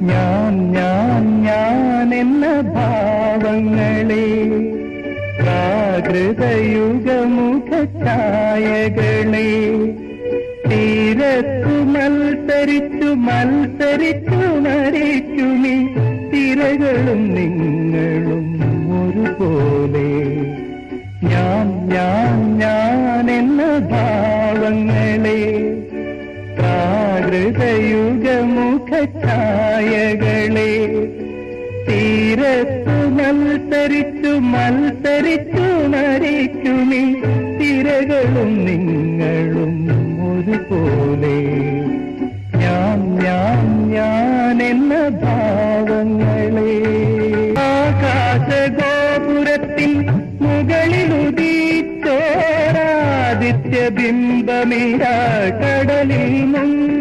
ഞാൻ എന്ന ഭാവങ്ങളെ പ്രാകൃതയുഗമുഖ ഛായകളെ തീരത്തു മത്സരിച്ചു മരിക്കുമീ തിരകളും നിങ്ങളും ഒരുപോലെ ഞാൻ എന്ന ഭാവങ്ങളെ പ്രാകൃതയുഗമുഖ ഛായകളെ തീരത്തു മത്സരിച്ചു മരിക്കുമീ തിരകളും നിങ്ങളും ഒരുപോലെ ഞാൻ എന്ന ഭാവങ്ങളെ ആകാശഗോപുരത്തിൻ മുകളിലുദിച്ചോരാദിത്യബിംബമിരാ കടലിൽ മുങ്ങി